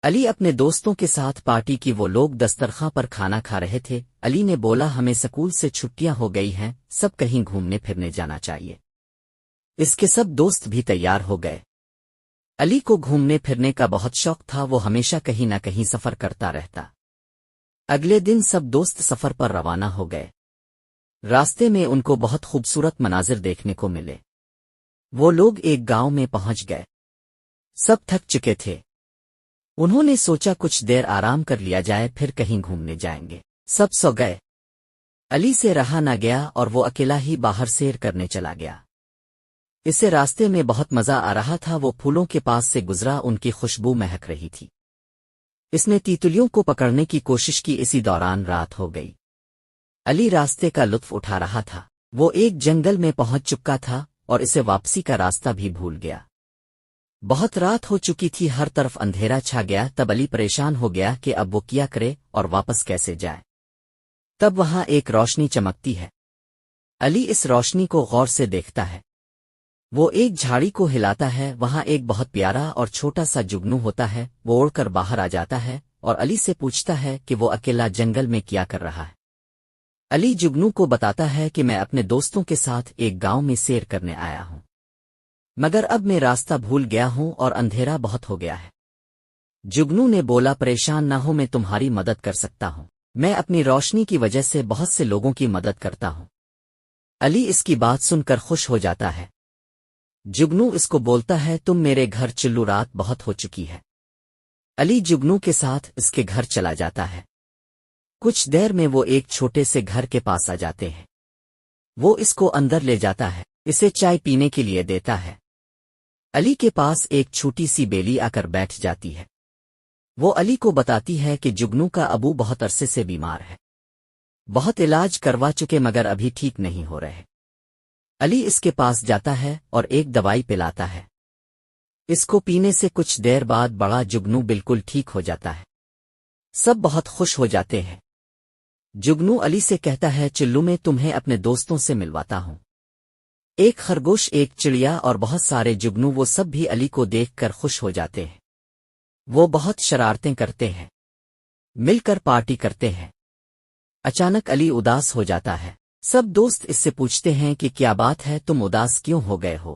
علی اپنے دوستوں کے ساتھ پارٹی کی وہ لوگ دسترخواں پر کھانا کھا رہے تھے۔ علی نے بولا ہمیں سکول سے چھٹیاں ہو گئی ہیں، سب کہیں گھومنے پھرنے جانا چاہیے۔ اس کے سب دوست بھی تیار ہو گئے۔ علی کو گھومنے پھرنے کا بہت شوق تھا، وہ ہمیشہ کہیں نہ کہیں سفر کرتا رہتا۔ اگلے دن سب دوست سفر پر روانہ ہو گئے۔ راستے میں ان کو بہت خوبصورت مناظر دیکھنے کو ملے۔ وہ لوگ ایک گاؤں میں پہنچ گئے۔ سب تھک چکے تھے۔ انہوں نے سوچا کچھ دیر آرام کر لیا جائے، پھر کہیں گھومنے جائیں گے۔ سب سو گئے۔ علی سے رہا نہ گیا اور وہ اکیلا ہی باہر سیر کرنے چلا گیا۔ اسے راستے میں بہت مزہ آ رہا تھا، وہ پھولوں کے پاس سے گزرا، ان کی خوشبو مہک رہی تھی۔ اس نے تیتلیوں کو پکڑنے کی کوشش کی، اسی دوران رات ہو گئی۔ علی راستے کا لطف اٹھا رہا تھا۔ وہ ایک جنگل میں پہنچ چکا تھا اور اسے واپسی کا راستہ بھی بھول گیا۔ بہت رات ہو چکی تھی، ہر طرف اندھیرا چھا گیا۔ تب علی پریشان ہو گیا کہ اب وہ کیا کرے اور واپس کیسے جائے۔ تب وہاں ایک روشنی چمکتی ہے۔ علی اس روشنی کو غور سے دیکھتا ہے۔ وہ ایک جھاڑی کو ہلاتا ہے، وہاں ایک بہت پیارا اور چھوٹا سا جگنو ہوتا ہے۔ وہ اڑ کر باہر آ جاتا ہے اور علی سے پوچھتا ہے کہ وہ اکیلا جنگل میں کیا کر رہا ہے۔ علی جگنو کو بتاتا ہے کہ میں اپنے دوستوں کے ساتھ ایک گاؤں میں سیر کرنے آیا ہوں، مگر اب میں راستہ بھول گیا ہوں اور اندھیرا بہت ہو گیا ہے۔ جگنو نے بولا پریشان نہ ہو، میں تمہاری مدد کر سکتا ہوں، میں اپنی روشنی کی وجہ سے بہت سے لوگوں کی مدد کرتا ہوں۔ علی اس کی بات سن کر خوش ہو جاتا ہے۔ جگنو اس کو بولتا ہے تم میرے گھر چلو، رات بہت ہو چکی ہے۔ علی جگنو کے ساتھ اس کے گھر چلا جاتا ہے۔ کچھ دیر میں وہ ایک چھوٹے سے گھر کے پاس آ جاتے ہیں۔ وہ اس کو اندر لے جاتا ہے، اسے چائے پینے کے لیے دیتا ہے۔ علی کے پاس ایک چھوٹی سی بیلی آ کر بیٹھ جاتی ہے۔ وہ علی کو بتاتی ہے کہ جگنو کا ابو بہت عرصے سے بیمار ہے، بہت علاج کروا چکے مگر ابھی ٹھیک نہیں ہو رہے۔ علی اس کے پاس جاتا ہے اور ایک دوائی پلاتا ہے۔ اس کو پینے سے کچھ دیر بعد بڑا جگنو بالکل ٹھیک ہو جاتا ہے۔ سب بہت خوش ہو جاتے ہیں۔ جگنو علی سے کہتا ہے چلو میں تمہیں اپنے دوستوں سے ملواتا ہوں۔ ایک خرگوش، ایک چڑیا اور بہت سارے جگنو، وہ سب بھی علی کو دیکھ کر خوش ہو جاتے ہیں۔ وہ بہت شرارتیں کرتے ہیں، مل کر پارٹی کرتے ہیں۔ اچانک علی اداس ہو جاتا ہے۔ سب دوست اس سے پوچھتے ہیں کہ کیا بات ہے، تم اداس کیوں ہو گئے ہو؟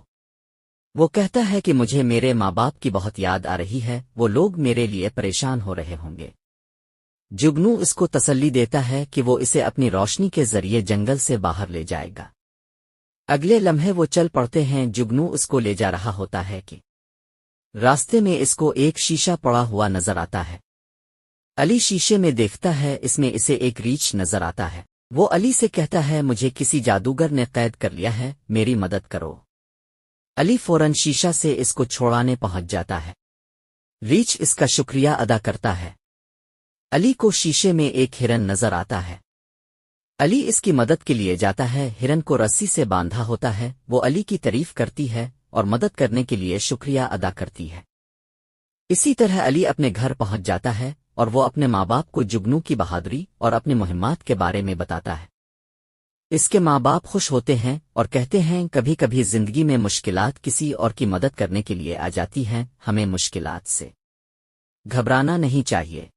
وہ کہتا ہے کہ مجھے میرے ماں باپ کی بہت یاد آ رہی ہے، وہ لوگ میرے لیے پریشان ہو رہے ہوں گے۔ جگنو اس کو تسلی دیتا ہے کہ وہ اسے اپنی روشنی کے ذریعے جنگل سے باہر لے جائے گا۔ اگلے لمحے وہ چل پڑتے ہیں۔ جگنو اس کو لے جا رہا ہوتا ہے کہ راستے میں اس کو ایک شیشہ پڑا ہوا نظر آتا ہے۔ علی شیشے میں دیکھتا ہے، اس میں اسے ایک ریچھ نظر آتا ہے۔ وہ علی سے کہتا ہے مجھے کسی جادوگر نے قید کر لیا ہے، میری مدد کرو۔ علی فوراً شیشہ سے اس کو چھوڑانے پہنچ جاتا ہے۔ ریچھ اس کا شکریہ ادا کرتا ہے۔ علی کو شیشے میں ایک ہرن نظر آتا ہے۔ علی اس کی مدد کے لیے جاتا ہے، ہرن کو رسی سے باندھا ہوتا ہے۔ وہ علی کی تعریف کرتی ہے اور مدد کرنے کے لیے شکریہ ادا کرتی ہے۔ اسی طرح علی اپنے گھر پہنچ جاتا ہے اور وہ اپنے ماں باپ کو جگنو کی بہادری اور اپنی مہمات کے بارے میں بتاتا ہے۔ اس کے ماں باپ خوش ہوتے ہیں اور کہتے ہیں کبھی کبھی زندگی میں مشکلات کسی اور کی مدد کرنے کے لیے آ جاتی ہیں، ہمیں مشکلات سے گھبرانا نہیں چاہیے۔